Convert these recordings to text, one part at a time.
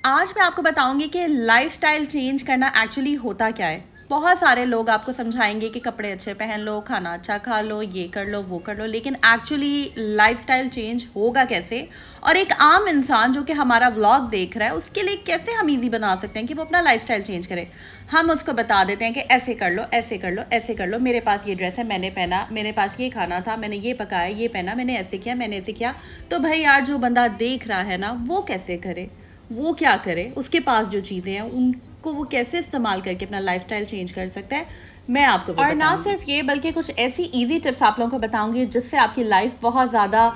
आज मैं आपको बताऊंगी कि लाइफस्टाइल चेंज करना एक्चुअली होता क्या है। बहुत सारे लोग आपको समझाएंगे कि कपड़े अच्छे पहन लो, खाना अच्छा खा लो, ये कर लो, वो कर लो, लेकिन एक्चुअली लाइफस्टाइल चेंज होगा कैसे। और एक आम इंसान जो कि हमारा व्लॉग देख रहा है उसके लिए कैसे हम इजी बना सकते हैं कि वो अपना लाइफस्टाइल चेंज करे। हम उसको बता देते हैं कि ऐसे कर लो, ऐसे कर लो, ऐसे कर लो, मेरे पास ये ड्रेस है, मैंने पहना, मेरे पास ये खाना था, मैंने ये पकाया, ये पहना, मैंने ऐसे किया, मैंने ऐसे किया। तो भाई यार, जो बंदा देख रहा है ना वो कैसे करे, वो क्या करे, उसके पास जो चीज़ें हैं उनको वो कैसे इस्तेमाल करके अपना लाइफस्टाइल चेंज कर सकता है, मैं आपको और ना सिर्फ ये बल्कि कुछ ऐसी इजी टिप्स आप लोगों को बताऊंगी जिससे आपकी लाइफ बहुत ज़्यादा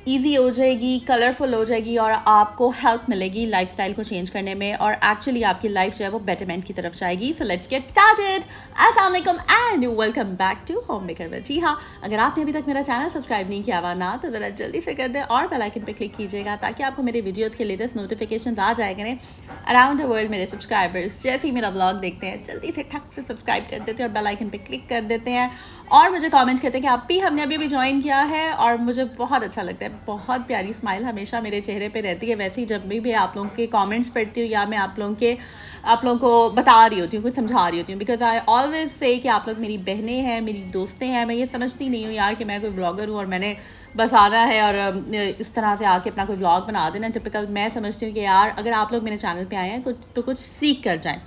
ईजी हो जाएगी, कलरफुल हो जाएगी और आपको हेल्प मिलेगी लाइफस्टाइल को चेंज करने में और एक्चुअली आपकी लाइफ जो है वो बेटरमेंट की तरफ जाएगी। So let's get started. अस्सलाम वालेकुम and welcome back to home maker with. जी हाँ, अगर आपने अभी तक मेरा चैनल सब्सक्राइब नहीं किया हुआ ना तो ज़रा जल्दी से कर दें और बेल आइकन पे क्लिक कीजिएगा ताकि आपको मेरे वीडियोज़ के लेटेस्ट नोटिफिकेशन आ जाए करें। अराउंड द वर्ल्ड मेरे सब्सक्राइबर्स जैसे ही मेरा ब्लॉग देखते हैं जल्दी से ठक से सब्सक्राइब कर देते हैं और बेल आइकन पे क्लिक कर देते हैं और मुझे कमेंट करते हैं कि आप भी हमने अभी ज्वाइन किया है और मुझे बहुत अच्छा लगता है। बहुत प्यारी स्माइल हमेशा मेरे चेहरे पे रहती है। वैसे ही जब भी आप लोगों के कमेंट्स पढ़ती हूँ या मैं आप लोगों को बता रही होती हूँ, कुछ समझा रही होती हूँ, बिकॉज आई ऑलवेज से कि आप लोग मेरी बहनें हैं, मेरी दोस्तें हैं। मैं ये समझती नहीं हूँ यार कि मैं कोई ब्लॉगर हूँ और मैंने बस आना है और इस तरह से आके अपना कोई ब्लॉग बना देना टिपिकल। मैं समझती हूँ कि यार अगर आप लोग मेरे चैनल पे आए हैं कुछ सीख कर जाएं।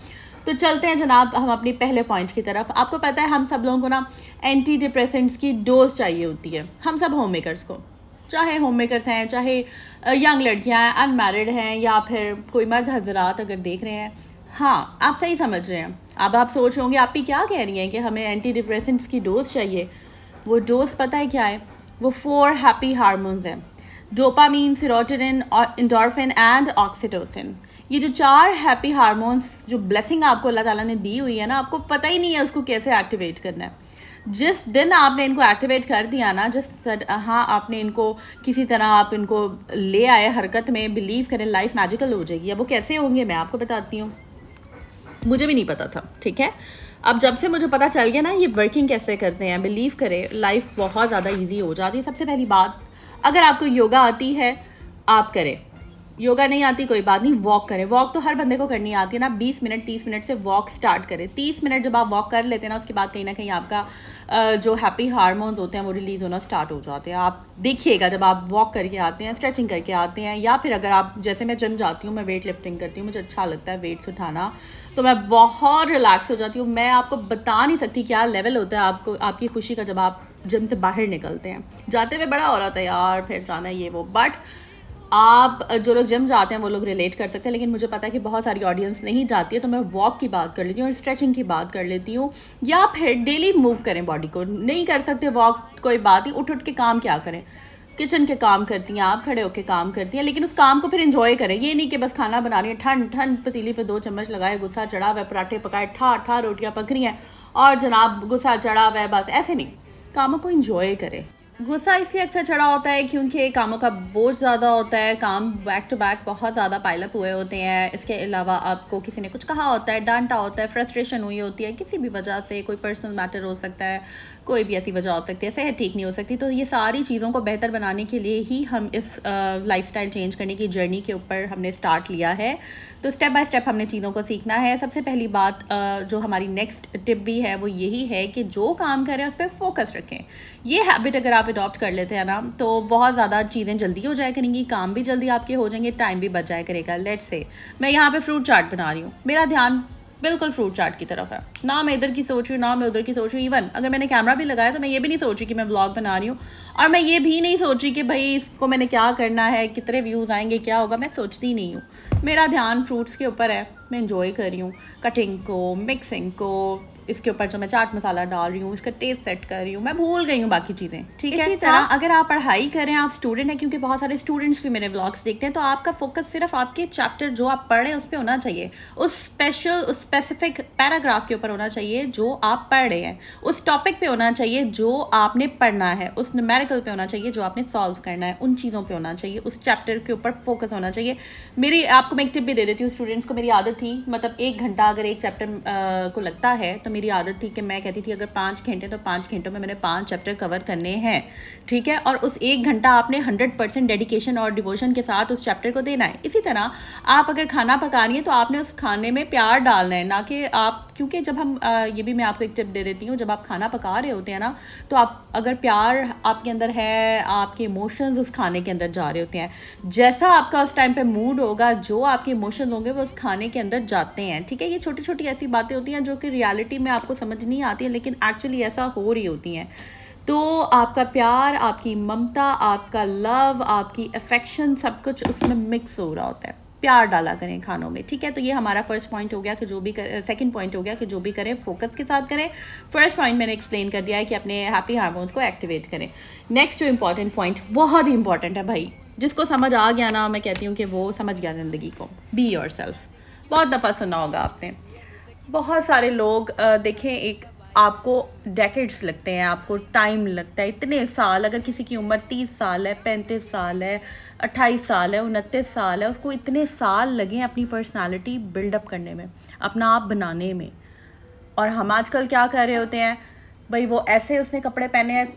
तो चलते हैं जनाब हम अपनी पहले पॉइंट की तरफ। आपको पता है हम सब लोगों को ना एंटी डिप्रेसेंट्स की डोज चाहिए होती है, हम सब होम मेकर्स को, चाहे होम मेकर्स हैं, चाहे यंग लड़कियां हैं, अनमैरिड हैं या फिर कोई मर्द हजरात अगर देख रहे हैं। हाँ, आप सही समझ रहे हैं। अब आप सोच रहे होंगे आप भी क्या कह रही हैं कि हमें एंटी डिप्रेसेंट्स की डोज चाहिए। वो डोज पता है क्या है? वो 4 हैप्पी हार्मोन्स हैं, dopamine, serotonin, endorphin and oxytocin. ये जो 4 हैप्पी हार्मोन्स जो ब्लेसिंग आपको अल्लाह ताला ने दी हुई है ना, आपको पता ही नहीं है उसको कैसे एक्टिवेट करना है। जिस दिन आपने इनको एक्टिवेट कर दिया ना, हाँ आपने इनको किसी तरह आप इनको ले आए हरकत में, बिलीव करें लाइफ मैजिकल हो जाएगी। अब वो कैसे होंगे मैं आपको बताती हूँ, मुझे भी नहीं पता था, ठीक है। अब जब से मुझे पता चल गया ना ये वर्किंग कैसे करते हैं, बिलीव करें लाइफ बहुत ज़्यादा ईजी हो जाती है। सबसे पहली बात, अगर आपको योगा आती है आप करें, योगा नहीं आती कोई बात नहीं, वॉक करें। वॉक तो हर बंदे को करनी आती है ना। 20 मिनट 30 मिनट से वॉक स्टार्ट करें। 30 मिनट जब आप वॉक कर लेते हैं ना, उसके बाद कहीं ना कहीं आपका जो हैप्पी हार्मोन्स होते हैं वो रिलीज़ होना स्टार्ट हो जाते हैं। आप देखिएगा जब आप वॉक करके आते हैं, स्ट्रेचिंग करके आते हैं, या फिर अगर आप जैसे मैं जिम जाती हूँ, मैं वेट लिफ्टिंग करती हूँ, मुझे अच्छा लगता है वेट्स उठाना, तो मैं बहुत रिलैक्स हो जाती हूँ। मैं आपको बता नहीं सकती क्या लेवल होता है आपको, आपकी खुशी का, जब आप जिम से बाहर निकलते हैं। जाते हुए बड़ा हो रहा था यार, फिर जाना ये वो, बट आप जो लोग जिम जाते हैं वो लोग रिलेट कर सकते हैं, लेकिन मुझे पता है कि बहुत सारी ऑडियंस नहीं जाती है, तो मैं वॉक की बात कर लेती हूँ और स्ट्रेचिंग की बात कर लेती हूँ। या फिर डेली मूव करें बॉडी को। नहीं कर सकते वॉक, कोई बात नहीं, उठ के काम क्या करें, किचन के काम करती हैं आप, खड़े होकर काम करती हैं, लेकिन उस काम को फिर एंजॉय करें। ये नहीं कि बस खाना बना रही है, ठंड ठंड पतीली पे 2 चम्मच लगाए, गुस्सा चढ़ा हुआ है, पराठे पकाए, ठा रोटियाँ पक रही हैं और जनाब गुस्सा चढ़ा हुआ है, बस ऐसे नहीं, कामों को एंजॉय करें। गुस्सा इसलिए अक्सर चढ़ा होता है क्योंकि कामों का बोझ ज़्यादा होता है, काम बैक टू बैक बहुत ज़्यादा पाइलअप हुए होते हैं। इसके अलावा आपको किसी ने कुछ कहा होता है, डांटा होता है, फ्रस्ट्रेशन हुई होती है किसी भी वजह से, कोई पर्सनल मैटर हो सकता है, कोई भी ऐसी वजह हो सकती है, सेहत ठीक नहीं हो सकती। तो ये सारी चीज़ों को बेहतर बनाने के लिए ही हम इस लाइफस्टाइल चेंज करने की जर्नी के ऊपर हमने स्टार्ट लिया है। तो स्टेप बाय स्टेप हमने चीज़ों को सीखना है। सबसे पहली बात जो हमारी नेक्स्ट टिप भी है वो यही है कि जो काम करें उस पर फोकस रखें। ये हैबिट अगर आप अडॉप्ट कर लेते हैं ना तो बहुत ज़्यादा चीज़ें जल्दी हो जाया करेंगी, काम भी जल्दी आपके हो जाएंगे, टाइम भी बच जाया करेगा। लेट्स से मैं यहाँ पे फ्रूट चाट बना रही हूँ, मेरा ध्यान बिल्कुल फ्रूट चाट की तरफ है, ना मैं इधर की सोच रही हूँ ना मैं उधर की सोच रही हूँ। इवन अगर मैंने कैमरा भी लगाया तो मैं ये भी नहीं सोच रही कि मैं ब्लॉग बना रही हूँ, और मैं ये भी नहीं सोच रही कि भाई इसको मैंने क्या करना है, कितने व्यूज़ आएंगे, क्या होगा, मैं सोचती नहीं हूँ। मेरा ध्यान फ्रूट्स के ऊपर है, मैं इंजॉय कर रही हूँ कटिंग को, मिक्सिंग को, इसके ऊपर जो मैं चाट मसाला डाल रही हूँ इसका टेस्ट सेट कर रही हूँ, मैं भूल गई हूँ बाकी चीज़ें, ठीक है। इसी तरह अगर आप पढ़ाई करें, आप स्टूडेंट हैं, क्योंकि बहुत सारे स्टूडेंट्स भी मेरे ब्लॉग्स देखते हैं, तो आपका फोकस सिर्फ आपके चैप्टर जो आप पढ़ रहे हैं उस पर होना चाहिए, उस स्पेसिफिक पैराग्राफ के ऊपर होना चाहिए जो आप पढ़ रहे हैं, उस टॉपिक पे होना चाहिए जो आपने पढ़ना है, उस न्यूमेरिकल पे होना चाहिए जो आपने सॉल्व करना है, उन चीज़ों पे होना चाहिए, उस चैप्टर के ऊपर फोकस होना चाहिए। आपको मैं एक टिप भी दे देती हूँ, स्टूडेंट्स को मेरी आदत थी, मतलब 1 घंटा अगर एक चैप्टर को लगता है तो मेरी आदत थी कि मैं कहती थी अगर 5 घंटे तो 5 घंटों में मैंने 5 चैप्टर कवर करने हैं, ठीक है। और उस 1 घंटा आपने 100% डेडिकेशन और डिवोशन के साथ उस चैप्टर को देना है। इसी तरह आप अगर खाना पका रही हैं तो आपने उस खाने में प्यार डालना है, ना कि आप, क्योंकि जब हम ये भी मैं आपको एक टिप दे देती हूँ, जब आप खाना पका रहे होते हैं ना, तो आप अगर प्यार आपके अंदर है, आपके इमोशंस उस खाने के अंदर जा रहे होते हैं, जैसा आपका उस टाइम पे मूड होगा, जो आपके इमोशंस होंगे वो उस खाने के अंदर जाते हैं, ठीक है। ये छोटी छोटी ऐसी बातें होती हैं जो कि रियलिटी में आपको समझ नहीं आती है, लेकिन एक्चुअली ऐसा हो रही होती हैं। तो आपका प्यार, आपकी ममता, आपका लव, आपकी अफेक्शन, सब कुछ उसमें मिक्स हो रहा होता है। प्यार डाला करें खानों में, ठीक है। तो ये हमारा फर्स्ट पॉइंट हो गया कि जो भी करें, सेकंड पॉइंट हो गया कि जो भी करें फोकस के साथ करें। फर्स्ट पॉइंट मैंने एक्सप्लेन कर दिया है कि अपने हैप्पी हार्मोन्स को एक्टिवेट करें। नेक्स्ट जो इंपॉर्टेंट पॉइंट, बहुत ही इंपॉर्टेंट है भाई, जिसको समझ आ गया ना, मैं कहती हूँ कि वो समझ गया ज़िंदगी को। Be yourself. बहुत दफ़ा सुना होगा आपने, बहुत सारे लोग देखें, एक आपको डेकेड्स लगते हैं, आपको टाइम लगता है, इतने साल। अगर किसी की उम्र 30 साल है, 35 साल है, 28 साल है, 29 साल है, उसको इतने साल लगे अपनी पर्सनालिटी बिल्डअप करने में, अपना आप बनाने में। और हम आजकल क्या कर रहे होते हैं भाई, वो ऐसे उसने कपड़े पहने हैं,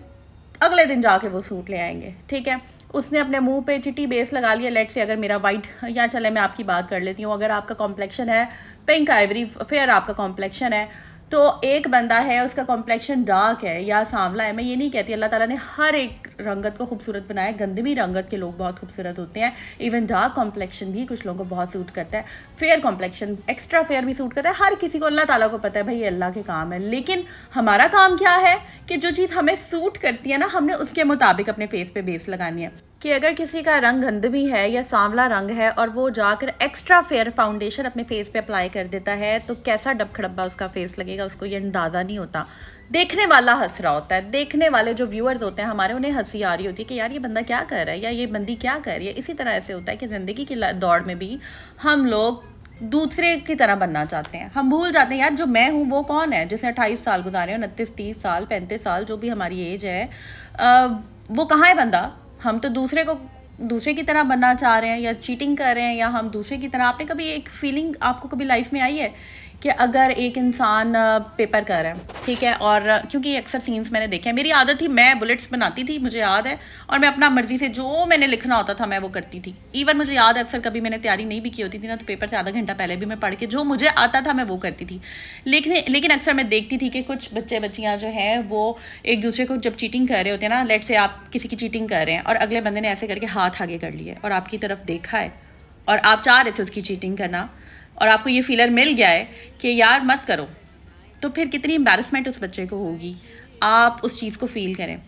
अगले दिन जाके वो सूट ले आएंगे, ठीक है। उसने अपने मुंह पे चिट्टी बेस लगा लिया, लेट से अगर मेरा वाइट, या चले मैं आपकी बात कर लेती हूँ, अगर आपका कॉम्प्लेक्शन है पिंक आइवरी फेयर, आपका कॉम्प्लेक्शन है, तो एक बंदा है उसका कॉम्प्लेक्शन डार्क है या सांवला है। मैं ये नहीं कहती, अल्लाह ताला ने हर एक रंगत को खूबसूरत बनाया, गंदे भी रंगत के लोग बहुत खूबसूरत होते हैं, इवन डार्क कॉम्प्लेक्शन भी कुछ लोगों को बहुत सूट करता है, फेयर कॉम्प्लेक्शन, एक्स्ट्रा फेयर भी सूट करता है। हर किसी को अल्लाह ताला को पता है भाई, ये अल्लाह के काम है। लेकिन हमारा काम क्या है कि जो चीज़ हमें सूट करती है ना, हमने उसके मुताबिक अपने फेस पे बेस लगानी है। कि अगर किसी का रंग गंदमी है या सांवला रंग है और वो जाकर एक्स्ट्रा फेयर फाउंडेशन अपने फेस पे अप्लाई कर देता है, तो कैसा डबखड़ब्बा उसका फेस लगेगा, उसको ये अंदाज़ा नहीं होता। देखने वाला हंस रहा होता है, देखने वाले जो व्यूअर्स होते हैं हमारे, उन्हें हंसी आ रही होती है कि यार ये बंदा क्या कर रहा है या ये बंदी क्या कर रही है। इसी तरह ऐसे होता है कि ज़िंदगी की दौड़ में भी हम लोग दूसरे की तरह बनना चाहते हैं। हम भूल जाते हैं यार, जो मैं हूँ वो कौन है, जिसने 28 साल गुजारे, 29, 30 साल, 35 साल, जो भी हमारी एज है, वो कहाँ है बंदा। हम तो दूसरे की तरह बनना चाह रहे हैं, या चीटिंग कर रहे हैं, या हम दूसरे की तरह। आपने कभी एक फीलिंग आपको कभी लाइफ में आई है कि अगर एक इंसान पेपर कर रहा है, ठीक है, और क्योंकि अक्सर सीन्स मैंने देखे हैं, मेरी आदत थी, मैं बुलेट्स बनाती थी, मुझे याद है, और मैं अपना मर्जी से जो मैंने लिखना होता था मैं वो करती थी। इवन मुझे याद है, अक्सर कभी मैंने तैयारी नहीं भी की होती थी ना, तो पेपर से आधा घंटा पहले भी मैं पढ़ के जो मुझे आता था मैं वो करती थी। लेकिन अक्सर मैं देखती थी कि कुछ बच्चे बच्चियाँ जो हैं वो एक दूसरे को जब चीटिंग कर रहे होते हैं ना, लेट से आप किसी की चीटिंग कर रहे हैं और अगले बंदे ने ऐसे करके हाथ आगे कर लिया और आपकी तरफ देखा है और आप चाह रहे थे उसकी चीटिंग करना, और आपको ये फीलर मिल गया है कि यार मत करो, तो फिर कितनी एम्बैरसमेंट उस बच्चे को होगी। आप उस चीज़ को फील करें।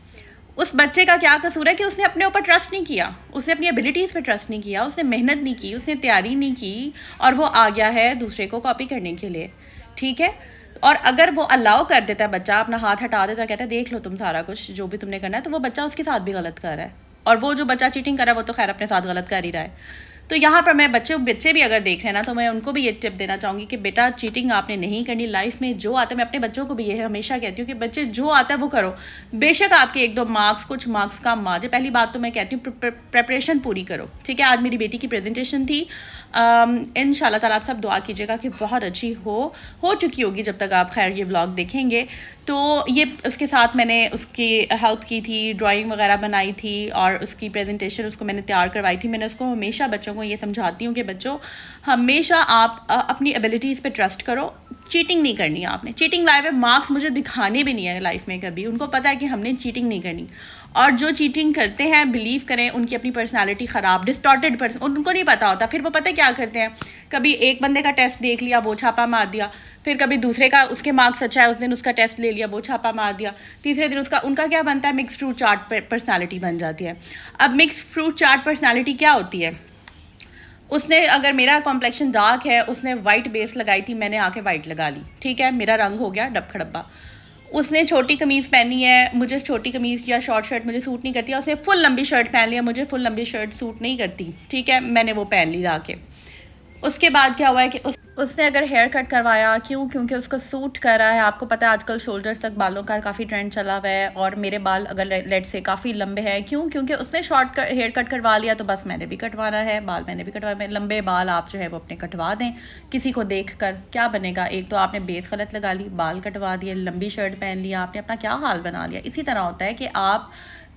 उस बच्चे का क्या कसूर है कि उसने अपने ऊपर ट्रस्ट नहीं किया, उसने अपनी एबिलिटीज़ पे ट्रस्ट नहीं किया, उसने मेहनत नहीं की, उसने तैयारी नहीं की, और वो आ गया है दूसरे को कॉपी करने के लिए, ठीक है। और अगर वो अलाउ कर देता है, बच्चा अपना हाथ हटा देता है, कहता है देख लो तुम सारा कुछ जो भी तुमने करना है, तो वो बच्चा उसके साथ भी गलत कर रहा है, और वो जो बच्चा चीटिंग कर रहा है वो तो खैर अपने साथ गलत कर ही रहा है। तो यहाँ पर मैं बच्चे भी अगर देख रहे हैं ना, तो मैं उनको भी ये टिप देना चाहूँगी कि बेटा चीटिंग आपने नहीं करनी लाइफ में। जो आता है, मैं अपने बच्चों को भी ये हमेशा कहती हूँ कि बच्चे जो आता है वो करो, बेशक आपके 1-2 मार्क्स, कुछ मार्क्स कम आ जाए। पहली बात तो मैं कहती हूँ प्रिपरेशन पूरी करो, ठीक है। आज मेरी बेटी की प्रेजेंटेशन थी, इंशाल्लाह ताला आप सब दुआ कीजिएगा कि बहुत अच्छी हो चुकी होगी जब तक आप खैर ये व्लॉग देखेंगे। तो ये उसके साथ मैंने उसकी हेल्प की थी, ड्राइंग वगैरह बनाई थी, और उसकी प्रेजेंटेशन उसको मैंने तैयार करवाई थी। मैंने उसको हमेशा बच्चों को ये समझाती हूँ कि बच्चों हमेशा आप अपनी एबिलिटीज़ पे ट्रस्ट करो, चीटिंग नहीं करनी है आपने। चीटिंग लाइफ में मार्क्स मुझे दिखाने भी नहीं है लाइफ में कभी, उनको पता है कि हमने चीटिंग नहीं करनी। और जो चीटिंग करते हैं, बिलीव करें, उनकी अपनी पर्सनालिटी ख़राब, डिस्टॉर्टेड पर्सन, उनको नहीं पता होता। फिर वो पता है क्या करते हैं, कभी एक बंदे का टेस्ट देख लिया, वो छापा मार दिया, फिर कभी दूसरे का, उसके मार्क्स अच्छा है, उस दिन उसका टेस्ट ले लिया, वो छापा मार दिया, तीसरे दिन उनका क्या बनता है, मिक्स फ्रूट चाट पर्सनालिटी बन जाती है। अब मिक्स फ्रूट चाट पर्सनालिटी क्या होती है, उसने, अगर मेरा कॉम्प्लेक्शन डार्क है, उसने वाइट बेस लगाई थी, मैंने आके वाइट लगा ली, ठीक है, मेरा रंग हो गया डबखड़ब्बा। उसने छोटी कमीज़ पहनी है, मुझे छोटी कमीज़ या शॉर्ट शर्ट मुझे सूट नहीं करती, उसने फुल लंबी शर्ट पहन लिया, मुझे फुल लंबी शर्ट सूट नहीं करती, ठीक है, मैंने वो पहन ली लाके। उसके बाद क्या हुआ है कि उसने अगर हेयर कट करवाया, क्यों? क्योंकि उसको सूट कर रहा है। आपको पता है आजकल शोल्डर्स तक बालों का काफ़ी ट्रेंड चला हुआ है, और मेरे बाल अगर लेट से काफ़ी लंबे हैं, क्यों? क्योंकि उसने हेयर कट करवा लिया, तो बस मैंने भी कटवाना है, बाल मैंने भी कटवा। लंबे बाल आप जो है वो अपने कटवा दें। किसी को देख कर क्या बनेगा? एक तो आपने बेस गलत लगा ली, बाल कटवा दिए, लंबी शर्ट पहन लिया, आपने अपना क्या हाल बना लिया। इसी तरह होता है कि आप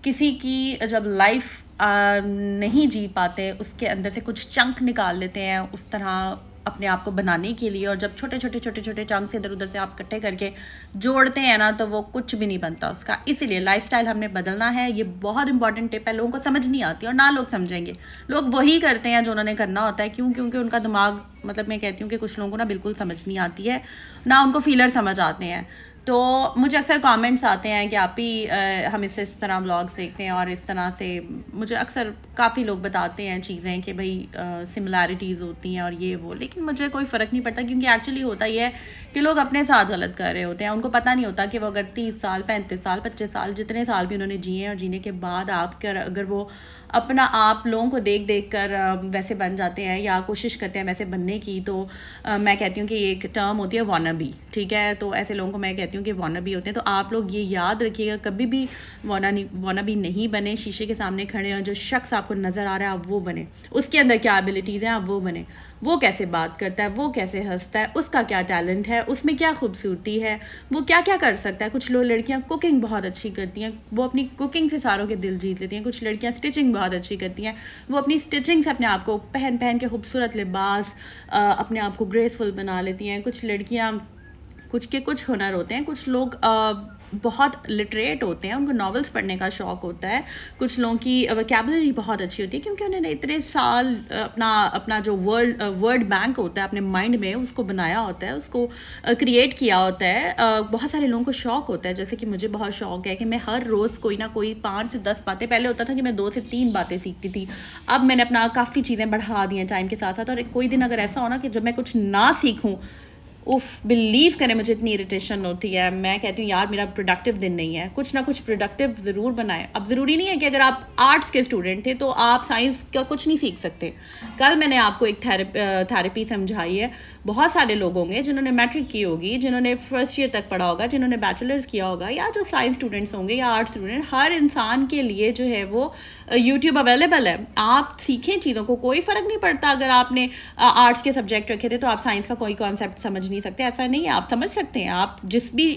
किसी की जब लाइफ नहीं जी पाते, उसके अंदर से कुछ चंक निकाल लेते हैं उस तरह अपने आप को बनाने के लिए, और जब छोटे छोटे छोटे छोटे चंक्स इधर उधर से आप इकट्ठे करके जोड़ते हैं ना, तो वो कुछ भी नहीं बनता उसका। इसीलिए लाइफस्टाइल हमने बदलना है। ये बहुत इंपॉर्टेंट टिप है, लोगों को समझ नहीं आती, और ना लोग समझेंगे। लोग वही करते हैं जो उन्होंने करना होता है। क्यों? क्योंकि उनका दिमाग, मतलब मैं कहती हूँ कि कुछ लोगों को ना बिल्कुल समझ नहीं आती है, ना उनको फीलर समझ आते हैं। तो मुझे अक्सर कमेंट्स आते हैं कि आप ही हम इस तरह व्लॉग्स देखते हैं, और इस तरह से मुझे अक्सर काफ़ी लोग बताते हैं चीज़ें कि भाई सिमिलैरिटीज़ होती हैं और ये वो, लेकिन मुझे कोई फ़र्क नहीं पड़ता, क्योंकि एक्चुअली होता ये है कि लोग अपने साथ गलत कर रहे होते हैं। उनको पता नहीं होता कि वो अगर 30 साल, 35 साल, 25 साल, जितने साल भी उन्होंने जिए, और जीने के बाद आप अगर वो अपना आप लोगों को देख देख कर वैसे बन जाते हैं या कोशिश करते हैं वैसे बनने की, तो मैं कहती हूँ कि ये एक टर्म होती है वानाबी, ठीक है? तो ऐसे लोगों को मैं कहती हूँ कि वानाबी होते हैं। तो आप लोग ये याद रखिएगा, कभी भी वानाबी नहीं बने। शीशे के सामने खड़े हैं, जो शख्स आपको नज़र आ रहा है आप वो बने, उसके अंदर क्या एबिलिटीज़ हैं आप वो बने। वो कैसे बात करता है, वो कैसे हंसता है, उसका क्या टैलेंट है, उसमें क्या खूबसूरती है, वो क्या क्या कर सकता है। कुछ लोग लड़कियां कुकिंग बहुत अच्छी करती हैं, वो अपनी कुकिंग से सारों के दिल जीत लेती हैं। कुछ लड़कियां स्टिचिंग बहुत अच्छी करती हैं, वो अपनी स्टिचिंग से अपने आप को पहन पहन के खूबसूरत लिबास अपने आप को ग्रेसफुल बना लेती हैं। कुछ लड़कियां, कुछ के कुछ हुनर होते हैं। कुछ लोग बहुत लिटरेट होते हैं, उनको नॉवेल्स पढ़ने का शौक़ होता है। कुछ लोगों की वोकैबुलरी बहुत अच्छी होती है, क्योंकि उन्होंने इतने साल अपना जो वर्ड बैंक होता है अपने माइंड में, उसको बनाया होता है, उसको क्रिएट किया होता है। बहुत सारे लोगों को शौक़ होता है, जैसे कि मुझे बहुत शौक़ है कि मैं हर रोज़ कोई ना कोई 5 से 10 बातें, पहले होता था कि मैं 2 से 3 बातें सीखती थी, अब मैंने अपना काफ़ी चीज़ें बढ़ा दी हैं टाइम के साथ साथ। और कोई दिन अगर ऐसा हो ना कि जब मैं कुछ ना सीखूँ, उफ, बिलीव करें मुझे इतनी इरिटेशन होती है। मैं कहती हूँ यार मेरा प्रोडक्टिव दिन नहीं है, कुछ ना कुछ प्रोडक्टिव ज़रूर बनाएं। अब ज़रूरी नहीं है कि अगर आप आर्ट्स के स्टूडेंट थे तो आप साइंस का कुछ नहीं सीख सकते। कल मैंने आपको एक थेरेपी समझाई है। बहुत सारे लोग होंगे जिन्होंने मैट्रिक की होगी, जिन्होंने फर्स्ट ईयर तक पढ़ा होगा, जिन्होंने बैचलर्स किया होगा, या जो साइंस स्टूडेंट्स होंगे या आर्ट्स स्टूडेंट, हर इंसान के लिए जो है वो यूट्यूब अवेलेबल है। आप सीखें चीज़ों को, कोई फ़र्क नहीं पड़ता अगर आपने आर्ट्स के सब्जेक्ट रखे थे तो आप साइंस का कोई कॉन्सेप्ट समझ नहीं सकते, ऐसा नहीं है। आप समझ सकते हैं, आप जिस भी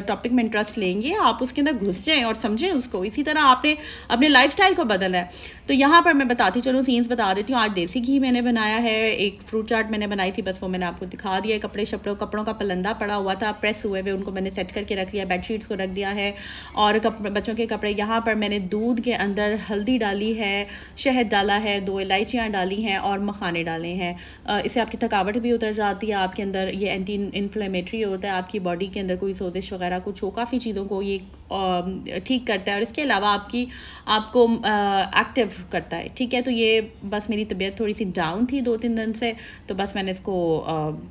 टॉपिक में इंटरेस्ट लेंगे आप उसके अंदर घुस जाएं और समझें उसको। इसी तरह आपने अपने लाइफस्टाइल को बदलना है। तो यहाँ पर मैं बताती चलूँ, सीन्स बता देती हूँ। आज देसी घी मैंने बनाया है, एक फ्रूट चाट मैंने बनाई थी, बस वो मैंने आपको दिखा दिया है। कपड़ों का पलंदा पड़ा हुआ था, प्रेस हुए हुए, उनको मैंने सेट करके रख लिया, बेडशीट्स को रख दिया है। और बच्चों के कपड़े, यहाँ पर मैंने दूध के अंदर हल्दी डाली है, शहद डाला है, 2 इलायचियाँ डाली हैं और मखाने डाले हैं। इससे आपकी थकावट भी उतर जाती है, आपके अंदर ये एंटी इन्फ्लेमेटरी होता है, आपकी बॉडी के अंदर कोई सोजिश वगैरह कुछ हो, काफ़ी चीज़ों को ये ठीक करता है। और इसके अलावा आपको एक्टिव करता है, ठीक है? तो ये बस मेरी तबीयत थोड़ी सी डाउन थी 2-3 दिन से, तो बस मैंने इसको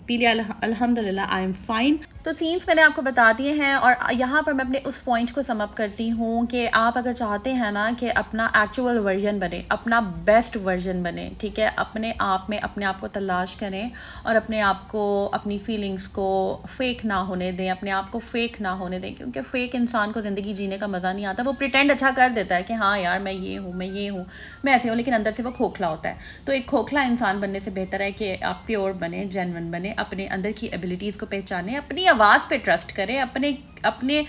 पी लिया। अल्हम्दुलिल्लाह आई एम फाइन। तो सीन्स मैंने आपको बता दिए हैं, और यहाँ पर मैं अपने उस पॉइंट को सम अप करती हूँ कि आप अगर चाहते हैं ना कि अपना एक्चुअल वर्जन बने, अपना बेस्ट वर्जन बने, ठीक है, अपने आप में अपने आप को तलाश करें, और अपने आप को, अपनी फीलिंग्स को फेक ना होने दें, अपने आप को फेक ना होने दें, क्योंकि फेक इंसान को ज़िंदगी जीने का मज़ा नहीं आता। वो प्रिटेंड अच्छा कर देता है कि हाँ यार मैं ये हूँ, मैं ऐसे हूँ, लेकिन अंदर से वो खोखला होता है। तो एक खोखला इंसान बनने से बेहतर है कि आप प्योर बने, जेन्युइन बने, अपने अंदर की एबिलिटीज़ को पहचानें, अपनी आवाज़ पे ट्रस्ट करें, अपने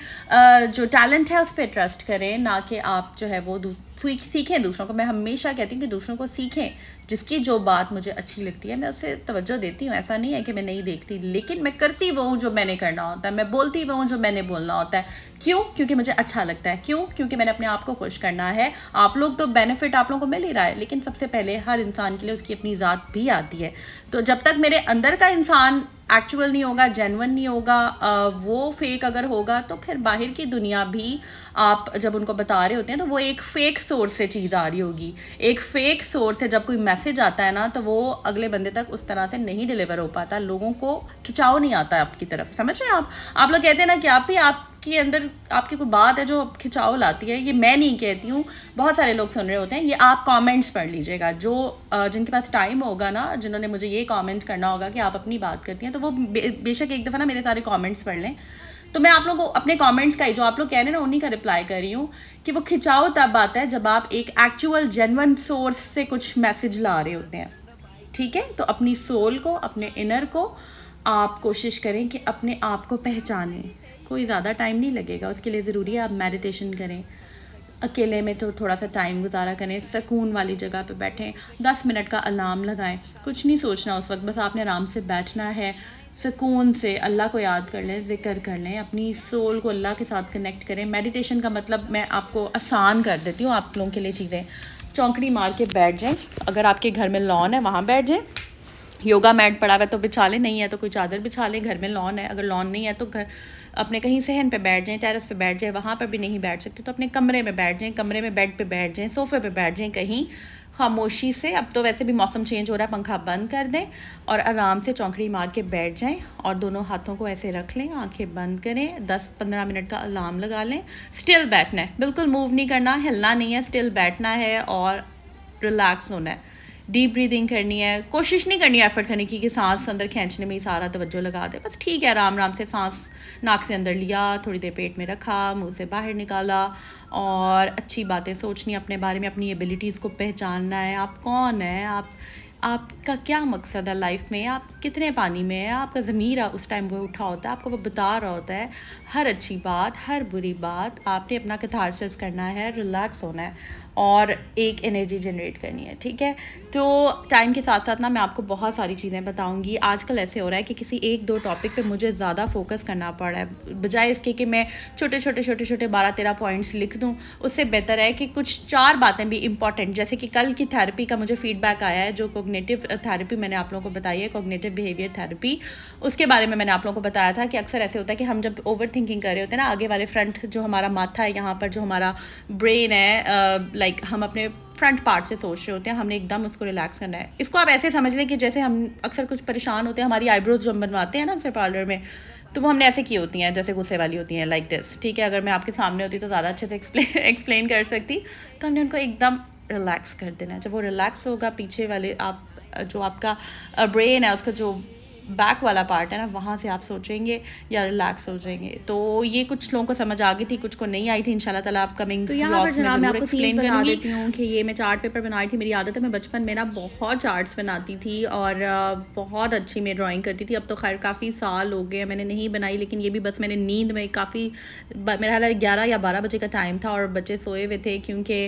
जो टैलेंट है उस पर ट्रस्ट करें, ना कि आप जो है वो सीखें दूसरों को। मैं हमेशा कहती हूँ कि दूसरों को सीखें, जिसकी जो बात मुझे अच्छी लगती है मैं उससे तवज्जो देती हूँ। ऐसा नहीं है कि मैं नहीं देखती, लेकिन मैं करती वो हूँ जो मैंने करना होता है, मैं बोलती वो हूँ जो मैंने बोलना होता है। क्यों? क्योंकि मुझे अच्छा लगता है। क्यों? क्योंकि मैंने अपने आप को खुश करना है। आप लोग तो बेनिफिट आप लोगों को मिल ही रहा है, लेकिन सबसे पहले हर इंसान के लिए उसकी अपनी ज़ात भी आती है। तो जब तक मेरे अंदर का इंसान एक्चुअल नहीं होगा, जेन्युइन नहीं होगा, वो फेक अगर होगा, तो फिर बाहर की दुनिया भी आप जब उनको बता रहे होते हैं तो वो एक फेक सोर्स से चीज़ आ रही होगी, एक फेक सोर्स से जब कोई मैसेज आता है ना, तो वो अगले बंदे तक उस तरह से नहीं डिलीवर हो पाता, लोगों को खिंचाव नहीं आता आपकी तरफ। समझ रहे हैं आप लोग कहते हैं ना कि आप आपके अंदर आपकी कोई बात है जो खिंचाव लाती है, ये मैं नहीं कहती हूँ, बहुत सारे लोग सुन रहे होते हैं, ये आप कमेंट्स पढ़ लीजिएगा। जो जिनके पास टाइम होगा ना, जिन्होंने मुझे ये कमेंट करना होगा कि आप अपनी बात करती हैं, तो वो बेशक एक दफ़ा ना मेरे सारे कमेंट्स पढ़ लें। तो मैं आप लोगों को अपने कमेंट्स का ही, जो आप लोग कह रहे हैं ना, उन्हीं का रिप्लाई कर रही हूँ कि वो खिंचाव तब आता है जब आप एक एक्चुअल जेन्युइन सोर्स से कुछ मैसेज ला रहे होते हैं। ठीक है, तो अपनी सोल को, अपने इनर को आप कोशिश करें कि अपने आप को पहचानें। कोई ज़्यादा टाइम नहीं लगेगा, उसके लिए ज़रूरी है आप मेडिटेशन करें, अकेले में तो थोड़ा सा टाइम गुजारा करें, सुकून वाली जगह पे बैठें, 10 मिनट का अलार्म लगाएं, कुछ नहीं सोचना उस वक्त, बस आपने आराम से बैठना है, सुकून से अल्लाह को याद कर लें, ज़िक्र कर लें, अपनी सोल को अल्लाह के साथ कनेक्ट करें। मेडिटेशन का मतलब मैं आपको आसान कर देती हूँ आप लोगों के लिए चीज़ें। चौंकड़ी मार के बैठ जाएं, अगर आपके घर में लॉन है वहाँ बैठ जाएं, योगा मैट पड़ा हुआ है तो बिछा लें, नहीं है तो कोई चादर बिछा लें, घर में लॉन है, अगर लॉन नहीं है तो घर अपने कहीं सहन पे बैठ जाएं, टेरेस पे बैठ जाएं, वहाँ पर भी नहीं बैठ सकते तो अपने कमरे में बैठ जाएं, कमरे में बेड पे बैठ जाएं, सोफ़े पे बैठ जाएं, कहीं खामोशी से। अब तो वैसे भी मौसम चेंज हो रहा है, पंखा बंद कर दें और आराम से चौंकड़ी मार के बैठ जाएं और दोनों हाथों को ऐसे रख लें, आंखें बंद करें, 10-15 मिनट का अलार्म लगा लें। स्टिल बैठना है, बिल्कुल मूव नहीं करना, हिलना नहीं है, स्टिल बैठना है और रिलैक्स होना है। डीप ब्रीदिंग करनी है, कोशिश नहीं करनी एफर्ट करने की कि सांस अंदर खींचने में ही सारा तवज्जो लगा दे, बस ठीक है, आराम आराम से सांस नाक से अंदर लिया, थोड़ी देर पेट में रखा, मुंह से बाहर निकाला और अच्छी बातें सोचनी, अपने बारे में, अपनी एबिलिटीज़ को पहचानना है, आप कौन है, आपका क्या मकसद है लाइफ में, आप कितने पानी में है, आपका ज़मीर उस टाइम वो उठा होता है, आपको वो बता रहा होता है हर अच्छी बात, हर बुरी बात, आपने अपना कैथारसिस करना है, रिलैक्स होना है और एक एनर्जी जनरेट करनी है। ठीक है, तो टाइम के साथ साथ ना मैं आपको बहुत सारी चीज़ें बताऊंगी। आजकल ऐसे हो रहा है कि किसी एक दो टॉपिक पे मुझे ज़्यादा फोकस करना पड़ रहा है, बजाय इसके कि मैं छोटे छोटे 12-13 पॉइंट्स लिख दूं, उससे बेहतर है कि कुछ 4 बातें भी इंपॉर्टेंट, जैसे कि कल की थेरेपी का मुझे फीडबैक आया है, जो कॉग्निटिव थेरेपी मैंने आप लोगों को बताई है, कॉग्निटिव बिहेवियर थेरेपी, उसके बारे में मैंने आप लोगों को बताया था कि अक्सर ऐसे होता है कि हम जब ओवर थिंकिंग कर रहे होते हैं ना, आगे वाले फ्रंट जो हमारा माथा है, यहाँ पर जो हमारा ब्रेन है, लाइक हम अपने फ्रंट पार्ट से सोच रहे होते हैं, हमने एकदम उसको रिलैक्स करना है। इसको आप ऐसे समझ लें कि जैसे हम अक्सर कुछ परेशान होते हैं, हमारी आईब्रोज जो हम बनवाते हैं ना अक्सर पार्लर में, तो वो हमने ऐसे की होती हैं जैसे गुस्से वाली होती हैं, लाइक दिस। ठीक है, अगर मैं आपके सामने होती तो ज़्यादा अच्छे से एक्सप्लेन कर सकती। तो हमने उनको एकदम रिलैक्स कर देना है। जब वो रिलैक्स होगा, पीछे वाले आप जो आपका ब्रेन है, उसका जो बैक वाला पार्ट है ना, वहाँ से आप सोचेंगे या रिलैक्स हो जाएंगे। तो ये कुछ लोगों को समझ आ गई थी, कुछ को नहीं आई थी, इंशाल्लाह ताला आप कमिंग तो यहाँ पर जनाब मैं आपको एक्सप्लेन बता देती हूँ कि ये मैं चार्ट पेपर बनाई थी। मेरी आदत है, मैं बचपन में ना बहुत चार्ट्स बनाती थी और बहुत अच्छी मैं ड्राइंग करती थी। अब तो खैर काफ़ी साल हो गए मैंने नहीं बनाई, लेकिन ये भी बस मैंने नींद में काफ़ी, मेरा हाल 11 या 12 बजे का टाइम था और बच्चे सोए हुए थे, क्योंकि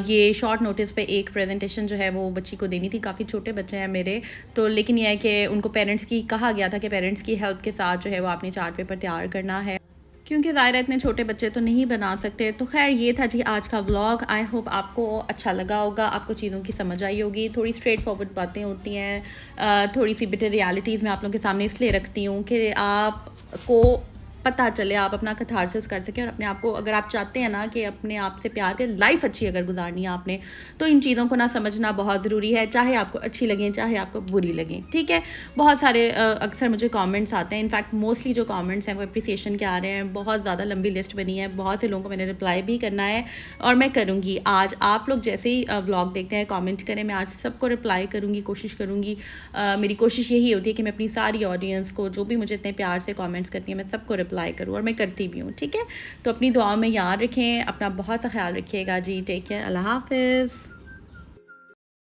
ये शॉर्ट नोटिस पे एक प्रेजेंटेशन जो है वो बच्ची को देनी थी। काफ़ी छोटे बच्चे हैं मेरे, तो लेकिन यह है कि उनको पेरेंट्स की कहा गया था कि पेरेंट्स की हेल्प के साथ जो है वो आपने चार्ट पेपर तैयार करना है, क्योंकि ज़ाहिर है इतने छोटे बच्चे तो नहीं बना सकते। तो खैर ये था जी आज का व्लॉग। आई होप आपको अच्छा लगा होगा, आपको चीज़ों की समझ आई होगी। थोड़ी स्ट्रेट फॉरवर्ड बातें होती हैं, थोड़ी सी बिटर रियलिटीज़ मैं आप लोगों के सामने इसलिए रखती हूँ कि आपको पता चले, आप अपना कैथारसिस कर सकें और अपने आप को, अगर आप चाहते हैं ना कि अपने आप से प्यार के लाइफ अच्छी अगर गुजारनी है आपने, तो इन चीज़ों को ना समझना बहुत ज़रूरी है, चाहे आपको अच्छी लगें चाहे आपको बुरी लगें। ठीक है, बहुत सारे अक्सर मुझे कमेंट्स आते हैं, इनफैक्ट मोस्टली जो कमेंट्स हैं वो अप्रिसिएशन के आ रहे हैं। बहुत ज़्यादा लंबी लिस्ट बनी है, बहुत से लोगों को मैंने रिप्लाई भी करना है और मैं करूँगी। आज आप लोग जैसे ही व्लॉग देखते हैं कॉमेंट करें, मैं आज सबको रिप्लाई करूँगी, कोशिश करूँगी। मेरी कोशिश यही होती है कि मैं अपनी सारी ऑडियंस को, जो भी मुझे इतने प्यार से कॉमेंट्स करती है, मैं सबको रिप्लाई करूँ और मैं करती भी हूँ। ठीक है, तो अपनी दुआओं में याद रखें, अपना बहुत सा ख्याल रखिएगा जी। टेक केयर, अल्लाह हाफिज़।